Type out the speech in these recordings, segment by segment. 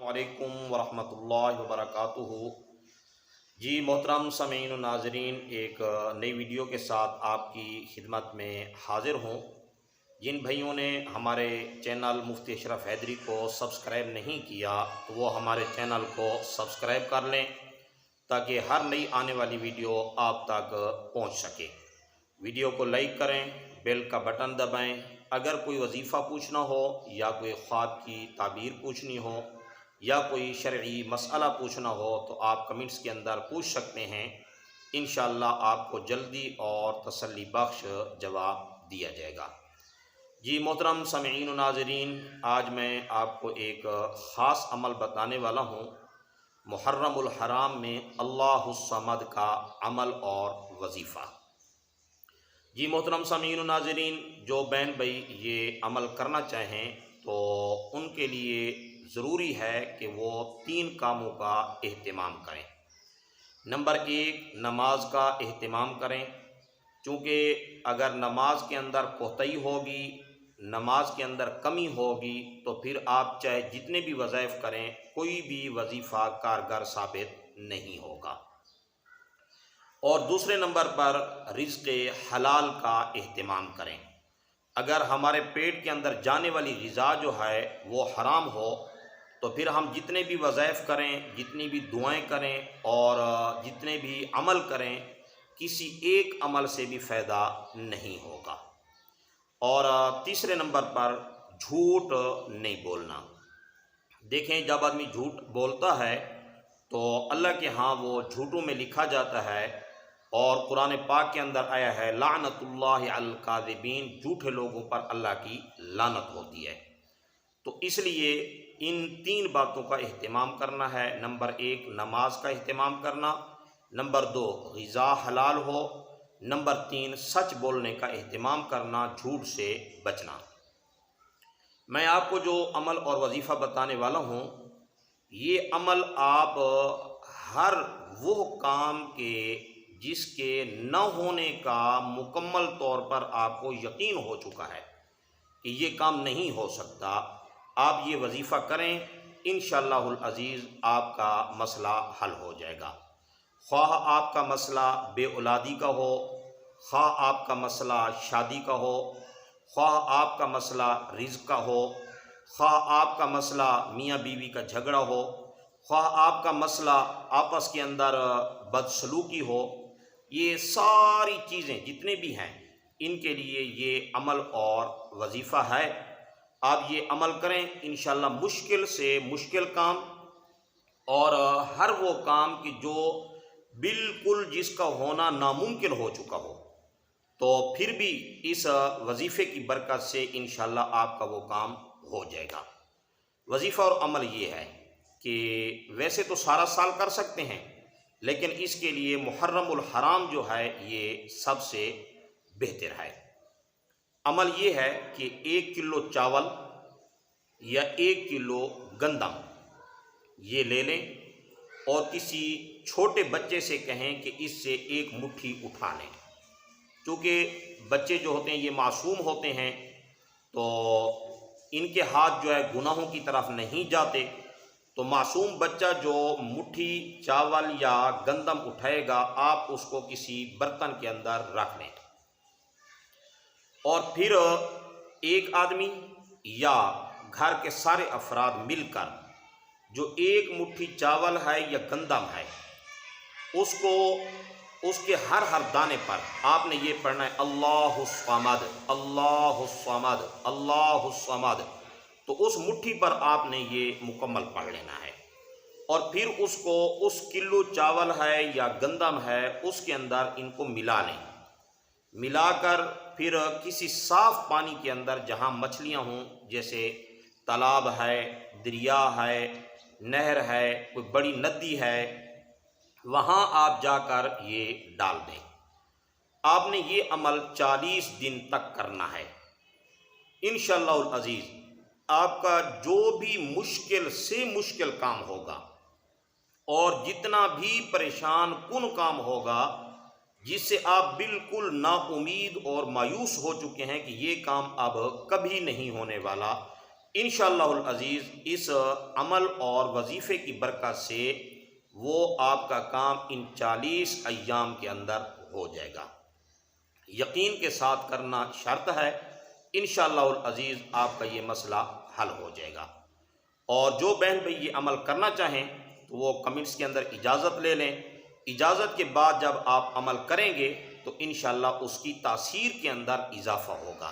वालेकुम वरहमतुल्लाहि वबरकातुहू। जी मोहतरम समीन व नाज़रीन, एक नई वीडियो के साथ आपकी खिदमत में हाज़िर हूँ। जिन भाइयों ने हमारे चैनल मुफ्ती अशरफ हैदरी को सब्सक्राइब नहीं किया तो वो हमारे चैनल को सब्सक्राइब कर लें ताकि हर नई आने वाली वीडियो आप तक पहुँच सके। वीडियो को लाइक करें, बेल का बटन दबाएं। अगर कोई वजीफ़ा पूछना हो या कोई ख्वाब की ताबीर पूछनी हो या कोई शरई मसला पूछना हो तो आप कमेंट्स के अंदर पूछ सकते हैं। इंशाअल्लाह आपको जल्दी और तसल्ली बख्श जवाब दिया जाएगा। जी मोहतरम समीईन व नाज़रीन, आज मैं आपको एक ख़ास अमल बताने वाला हूँ। मुहर्रमुल हराम में अल्लाहुस समद का अमल और वजीफ़ा। जी मोहतरम समीईन व नाज़रीन, जो बहन भाई ये अमल करना चाहें तो उनके लिए ज़रूरी है कि वो 3 कामों का एहतमाम करें। नंबर 1, नमाज का एहतमाम करें, चूँकि अगर नमाज के अंदर कोताही होगी, नमाज के अंदर कमी होगी तो फिर आप चाहे जितने भी वज़ाइफ करें कोई भी वजीफ़ा कारगर साबित नहीं होगा। और दूसरे नंबर पर रिज़्क़ हलाल का एहतमाम करें। अगर हमारे पेट के अंदर जाने वाली ग़िज़ा जो है वो हराम हो तो फिर हम जितने भी वज़ाइफ करें, जितनी भी दुआएं करें और जितने भी अमल करें, किसी एक अमल से भी फ़ायदा नहीं होगा। और तीसरे नंबर पर झूठ नहीं बोलना। देखें, जब आदमी झूठ बोलता है तो अल्लाह के यहाँ वो झूठों में लिखा जाता है और कुरान पाक के अंदर आया है लानतुल्लाहि अल काज़िबीन, झूठे लोगों पर अल्लाह की लानत होती है। तो इसलिए इन 3 बातों का एहतमाम करना है। नंबर 1, नमाज का एहतमाम करना। नंबर 2, ग़िज़ा हलाल हो। नंबर 3, सच बोलने का एहतमाम करना, झूठ से बचना। मैं आपको जो अमल और वजीफ़ा बताने वाला हूँ, ये अमल आप हर वो काम के जिसके न होने का मुकम्मल तौर पर आपको यकीन हो चुका है कि ये काम नहीं हो सकता, आप ये वजीफ़ा करें, इंशाअल्लाहुल अज़ीज़ आपका मसला हल हो जाएगा। ख्वाह आपका मसला बेऔलादी का हो, ख्वाह आपका मसला शादी का हो, ख्वाह आपका मसला रिज़्क़ का हो, ख्वाह आपका मसला मियाँ बीवी का झगड़ा हो, ख्वाह आपका मसला आपस के अंदर बदसलूकी हो, ये सारी चीज़ें जितने भी हैं इनके लिए ये अमल और वजीफ़ा है। आप ये अमल करें, इंशाअल्लाह मुश्किल से मुश्किल काम और हर वो काम कि जो बिल्कुल जिसका होना नामुमकिन हो चुका हो, तो फिर भी इस वजीफ़े की बरकत से इंशाअल्लाह आपका वो काम हो जाएगा। वजीफ़ा और अमल ये है कि वैसे तो सारा साल कर सकते हैं, लेकिन इसके लिए मुहर्रमुल हराम जो है ये सबसे बेहतर है। अमल ये है कि 1 किलो चावल या 1 किलो गंदम ये ले लें और किसी छोटे बच्चे से कहें कि इससे 1 मुट्ठी उठा लें। क्योंकि बच्चे जो होते हैं ये मासूम होते हैं तो इनके हाथ जो है गुनाहों की तरफ नहीं जाते, तो मासूम बच्चा जो मुट्ठी चावल या गंदम उठाएगा आप उसको किसी बर्तन के अंदर रख लें और फिर एक आदमी या घर के सारे अफराद मिलकर जो 1 मुट्ठी चावल है या गंदम है उसको उसके हर दाने पर आपने ये पढ़ना है अल्लाहुस समद अल्लाहुस समद अल्लाहुस समद। तो उस मुट्ठी पर आपने ये मुकम्मल पढ़ लेना है और फिर उसको उस किलो चावल है या गंदम है उसके अंदर इनको मिला लें। मिलाकर फिर किसी साफ़ पानी के अंदर जहाँ मछलियाँ हों, जैसे तालाब है, दरिया है, नहर है, कोई बड़ी नदी है, वहाँ आप जाकर ये डाल दें। आपने ये अमल 40 दिन तक करना है। इंशाअल्लाहुल अज़ीज़ आपका जो भी मुश्किल से मुश्किल काम होगा और जितना भी परेशान कुन काम होगा जिससे आप बिल्कुल नाउमीद और मायूस हो चुके हैं कि ये काम अब कभी नहीं होने वाला, انشاءاللہ العزیز اس عمل اور وظیفے کی برکت سے وہ آپ کا کام ان 40 ایام کے اندر ہو جائے گا۔ یقین کے ساتھ کرنا شرط ہے، انشاءاللہ العزیز آپ کا یہ مسئلہ حل ہو جائے گا۔ اور جو بہن بھائی یہ عمل کرنا چاہیں تو وہ کمنٹس کے اندر اجازت لے لیں۔ اجازت کے بعد جب آپ عمل کریں گے تو انشاءاللہ اس کی تاثیر کے اندر اضافہ ہوگا۔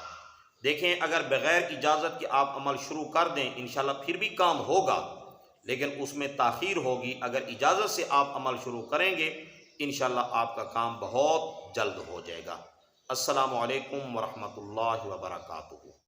دیکھیں، اگر بغیر اجازت کے آپ عمل شروع کر دیں انشاءاللہ پھر بھی کام ہوگا، لیکن اس میں تاخیر ہوگی۔ اگر اجازت سے آپ عمل شروع کریں گے انشاءاللہ آپ کا کام بہت جلد ہو جائے گا۔ السلام علیکم ورحمۃ اللہ وبرکاتہ۔